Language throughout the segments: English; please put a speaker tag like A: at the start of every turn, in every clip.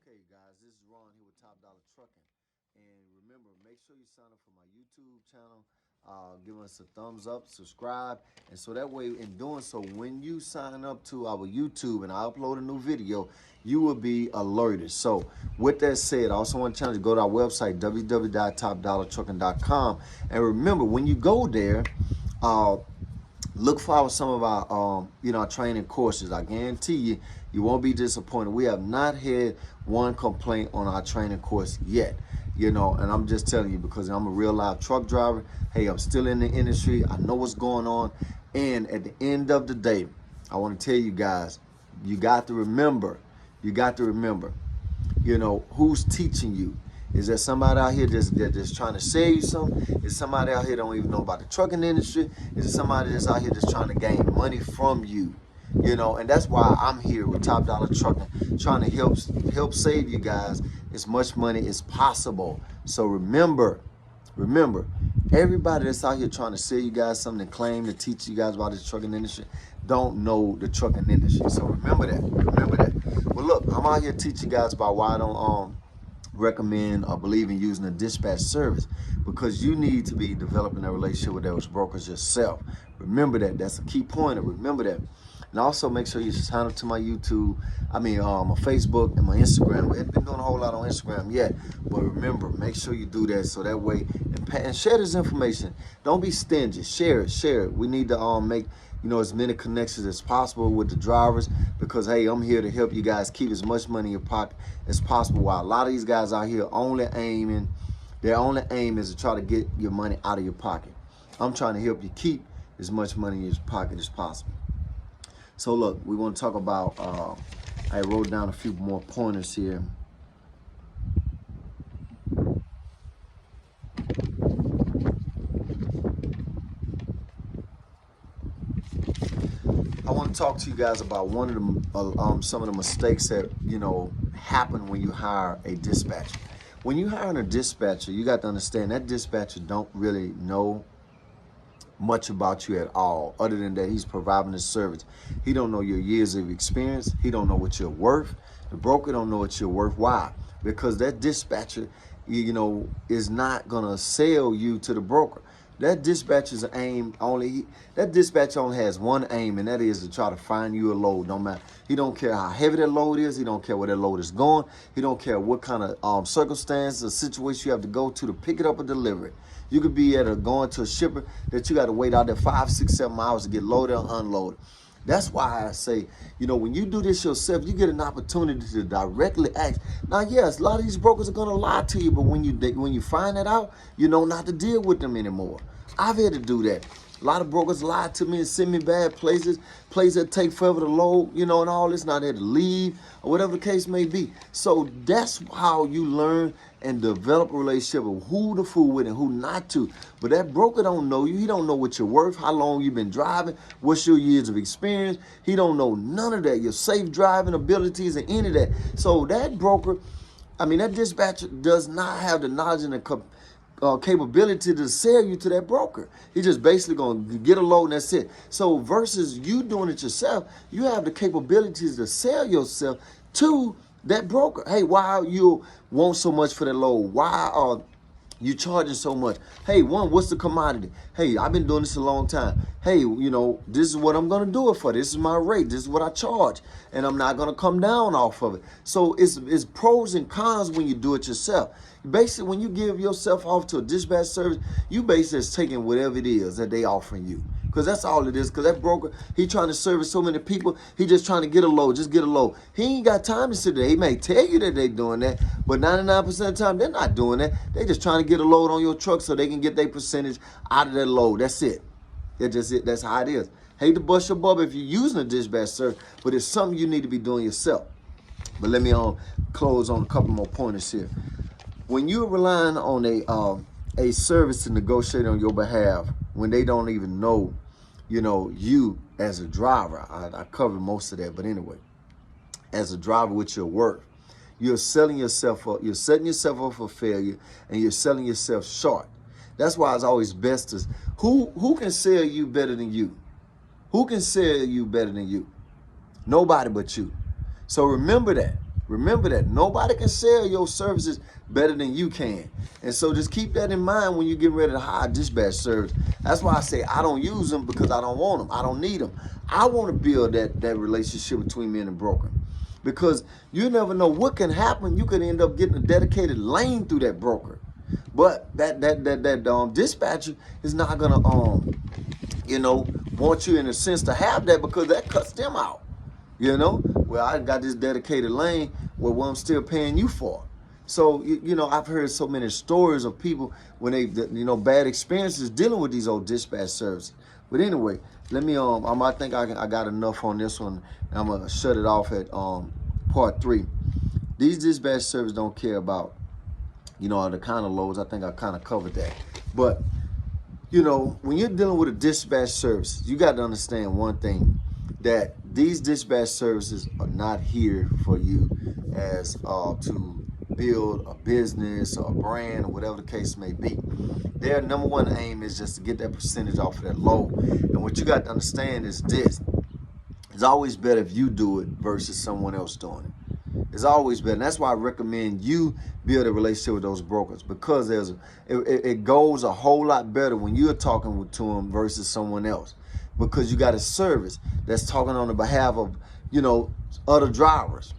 A: Okay, guys, this is Ron here with Top Dollar Trucking. And remember, make sure you sign up for my YouTube channel. Give us a thumbs up, subscribe. And so that way, in doing so, when you sign up to our YouTube and I upload a new video, you will be alerted. So with that said, I also want to challenge you to go to our website, www.topdollartrucking.com. And remember, when you go there, look for some of our our training courses. I guarantee you, you won't be disappointed. We have not had one complaint on our training course yet. And I'm just telling you because I'm a real live truck driver. Hey, I'm still in the industry. I know what's going on. And at the end of the day, I want to tell you guys, you got to remember, who's teaching you. Is there somebody out here that's trying to sell you something? Is somebody out here don't even know about the trucking industry? Is there somebody that's out here that's trying to gain money from you? And that's why I'm here with Top Dollar Trucking, trying to help save you guys as much money as possible. So remember, everybody that's out here trying to sell you guys something and claim to teach you guys about the trucking industry don't know the trucking industry. So remember that. Well, look, I'm out here teaching you guys about why I don't recommend or believe in using a dispatch service, because you need to be developing a relationship with those brokers yourself. Remember that. That's a key point. Remember that. And also make sure you sign up to my YouTube, my Facebook and my Instagram. We haven't been doing a whole lot on Instagram yet, but remember, make sure you do that so that way, and share this information. Don't be stingy. Share it. We need to make as many connections as possible with the drivers, because hey, I'm here to help you guys keep as much money in your pocket as possible. While a lot of these guys out here their only aim is to try to get your money out of your pocket. I'm trying to help you keep as much money in your pocket as possible. So look, we want to talk about, I wrote down a few more pointers here. I want to talk to you guys about one of the some of the mistakes that happen when you hire a dispatcher. When you hire a dispatcher, you got to understand that dispatcher don't really know much about you at all, other than that he's providing the service. He don't know your years of experience. He don't know what you're worth. The broker don't know what you're worth. Why? Because that dispatcher, is not gonna sell you to the broker. That dispatcher's that dispatcher only has one aim, and that is to try to find you a load. No matter, he don't care how heavy that load is. He don't care where that load is going. He don't care what kind of circumstance or situation you have to go to pick it up or deliver it. You could be going to a shipper that you got to wait out there 5, 6, 7 hours to get loaded or unloaded. That's why I say, when you do this yourself, you get an opportunity to directly ask. Now, yes, a lot of these brokers are going to lie to you, but when you find that out, you know not to deal with them anymore. I've had to do that. A lot of brokers lie to me and send me bad places that take forever to load, and all this, not there to leave, or whatever the case may be. So that's how you learn and develop a relationship of who to fool with and who not to. But that broker don't know you. He don't know what you're worth, how long you've been driving, what's your years of experience. He don't know none of that, your safe driving abilities and any of that. So that broker, that dispatcher does not have the knowledge and the capability to sell you to that broker. He just basically gonna get a load and that's it. So versus you doing it yourself, you have the capabilities to sell yourself to that broker. Hey, why you want so much for that load? Why are you charging so much? Hey, what's the commodity? Hey, I've been doing this a long time. Hey, this is what I'm gonna do it for. This is my rate. This is what I charge, and I'm not gonna come down off of it. So it's pros and cons when you do it yourself. Basically, when you give yourself off to a dispatch service, you basically is taking whatever it is that they offering you. Because that's all it is. Because that broker, he trying to service so many people, he just trying to get a load, just get a load. He ain't got time to sit there. He may tell you that they doing that, but 99% of the time, they're not doing that. They just trying to get a load on your truck so they can get their percentage out of that load. That's it. That's just it. That's how it is. Hate to bust your bubble if you're using a dispatch service, but it's something you need to be doing yourself. But let me close on a couple more pointers here. When you're relying on a service to negotiate on your behalf, when they don't even know, you as a driver, I covered most of that, but anyway, as a driver with your worth, you're selling yourself up, you're setting yourself up for failure, and you're selling yourself short. That's why it's always best to, who can sell you better than you? Who can sell you better than you? Nobody but you. So remember that. Remember that nobody can sell your services better than you can. And so just keep that in mind when you get ready to hire a dispatch service. That's why I say I don't use them because I don't want them. I don't need them. I want to build that relationship between me and the broker. Because you never know what can happen. You could end up getting a dedicated lane through that broker. But that dispatcher is not gonna want you in a sense to have that because that cuts them out. Well, I got this dedicated lane where what I'm still paying you for. So, I've heard so many stories of people when they, bad experiences dealing with these old dispatch services. But anyway, let me, I think I got enough on this one. I'm going to shut it off at part 3. These dispatch services don't care about, the kind of loads. I think I kind of covered that. But, when you're dealing with a dispatch service, you got to understand one thing, that these dispatch services are not here for you as to build a business or a brand or whatever the case may be. Their number one aim is just to get that percentage off of that load. And what you got to understand is this. It's always better if you do it versus someone else doing it. It's always better. And that's why I recommend you build a relationship with those brokers, because it goes a whole lot better when you're talking to them versus someone else. Because you got a service that's talking on the behalf of, other drivers.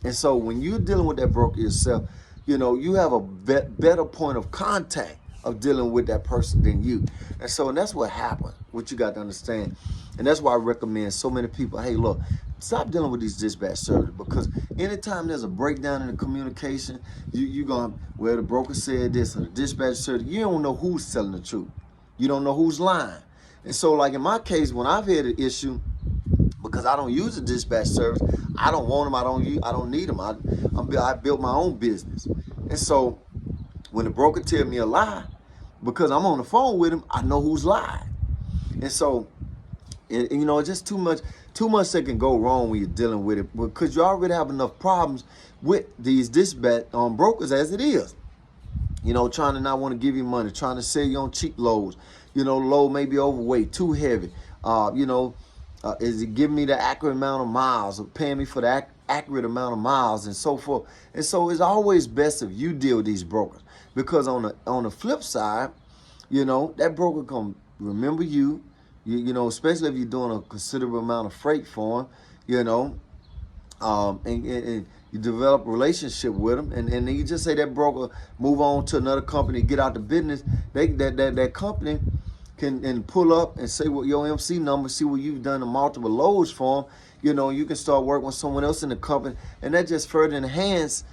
A: And so when you're dealing with that broker yourself, you have a better point of contact of dealing with that person than you. And that's what happens, what you got to understand. And that's why I recommend so many people, hey, look, stop dealing with these dispatch services, because anytime there's a breakdown in the communication, you're going, well, the broker said this, or the dispatch service, you don't know who's telling the truth. You don't know who's lying. And so, like in my case, when I've had an issue, because I don't use a dispatch service, I don't want them, I don't need them. I built my own business. And so, when the broker tell me a lie, because I'm on the phone with him, I know who's lying. And so, just too much that can go wrong when you're dealing with it, because you already have enough problems with these dispatch brokers as it is. Trying to not want to give you money, trying to sell you on cheap loads. Load may be overweight, too heavy. Is it giving me the accurate amount of miles, or paying me for the accurate amount of miles, and so forth. And so it's always best if you deal with these brokers, because on the flip side, that broker can remember you, especially if you're doing a considerable amount of freight for him, and you develop a relationship with them, and then you just say that broker move on to another company, get out the business. That company can pull up and say what your MC number, see what you've done in multiple loads for them. You can start working with someone else in the company, and that just further enhance,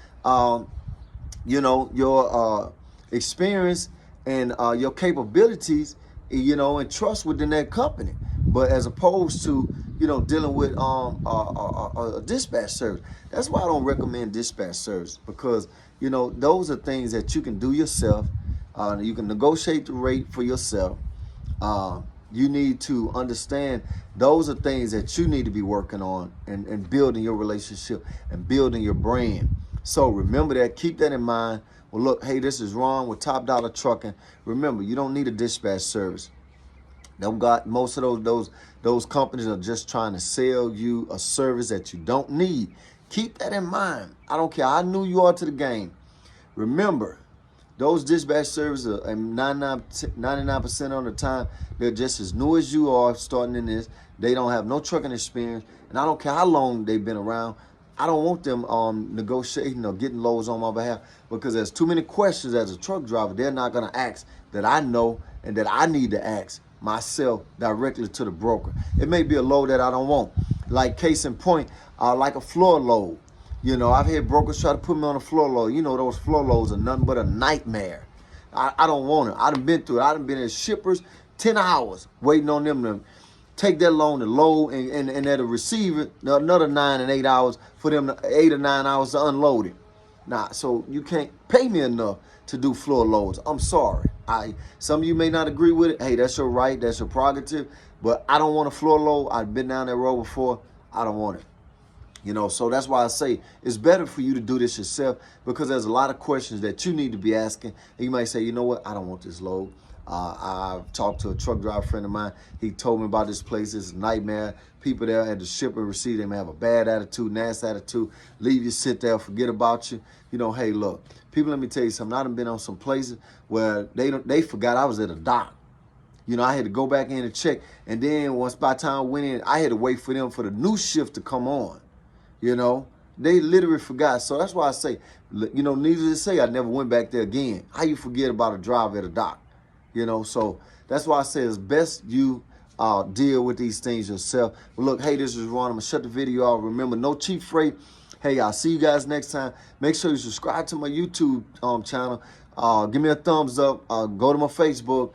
A: your experience and your capabilities, and trust within that company. But as opposed to, dealing with a dispatch service. That's why I don't recommend dispatch service, because, those are things that you can do yourself. You can negotiate the rate for yourself. You need to understand those are things that you need to be working on and building your relationship and building your brand. So remember that, keep that in mind. Well, look, hey, this is Ron with Top Dollar Trucking. Remember, you don't need a dispatch service. Most of those companies are just trying to sell you a service that you don't need. Keep that in mind. I don't care how new you are to the game. Remember, those dispatch services are 99% of the time, they're just as new as you are starting in this. They don't have no trucking experience. And I don't care how long they've been around. I don't want them negotiating or getting loads on my behalf, because there's too many questions as a truck driver they're not going to ask that I know and that I need to ask myself directly to the broker. It may be a load that I don't want. Like case in point, like a floor load. I've had brokers try to put me on a floor load. Those floor loads are nothing but a nightmare. I don't want it. I done been through it. I done been at shippers 10 hours waiting on them to take that loan to load, and that'll receive it another 9 and 8 hours for them, 8 or 9 hours to unload it. So you can't pay me enough to do floor loads. I'm sorry. Some of you may not agree with it. Hey, that's your right. That's your prerogative. But I don't want a floor load. I've been down that road before. I don't want it. So that's why I say it's better for you to do this yourself, because there's a lot of questions that you need to be asking. And you might say, you know what? I don't want this load. I've talked to a truck driver friend of mine. He told me about this place. It's a nightmare. People there at the ship and receive, they may have a bad attitude, nasty attitude, leave you sit there, forget about you. You know, hey, look, people, let me tell you something. I done been on some places where they forgot I was at a dock. You know, I had to go back in and check. And then once by the time I went in, I had to wait for them for the new shift to come on. You know, they literally forgot. So that's why I say, you know, needless to say, I never went back there again. How you forget about a driver at a dock? You know, so that's why I say it's best you deal with these things yourself. But look, hey, this is Ron. I'm going to shut the video off. Remember, no cheap freight. Hey, I'll see you guys next time. Make sure you subscribe to my YouTube channel. Give me a thumbs up. Go to my Facebook.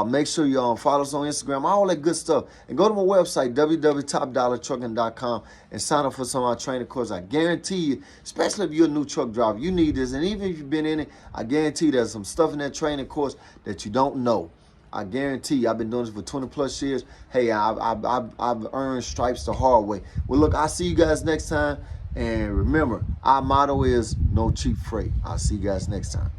A: Make sure you follow us on Instagram, all that good stuff. And go to my website, www.topdollartrucking.com, and sign up for some of our training courses. I guarantee you, especially if you're a new truck driver, you need this. And even if you've been in it, I guarantee there's some stuff in that training course that you don't know. I guarantee you, I've been doing this for 20 plus years. Hey, I've earned stripes the hard way. Well, look, I'll see you guys next time. And remember, our motto is no cheap freight. I'll see you guys next time.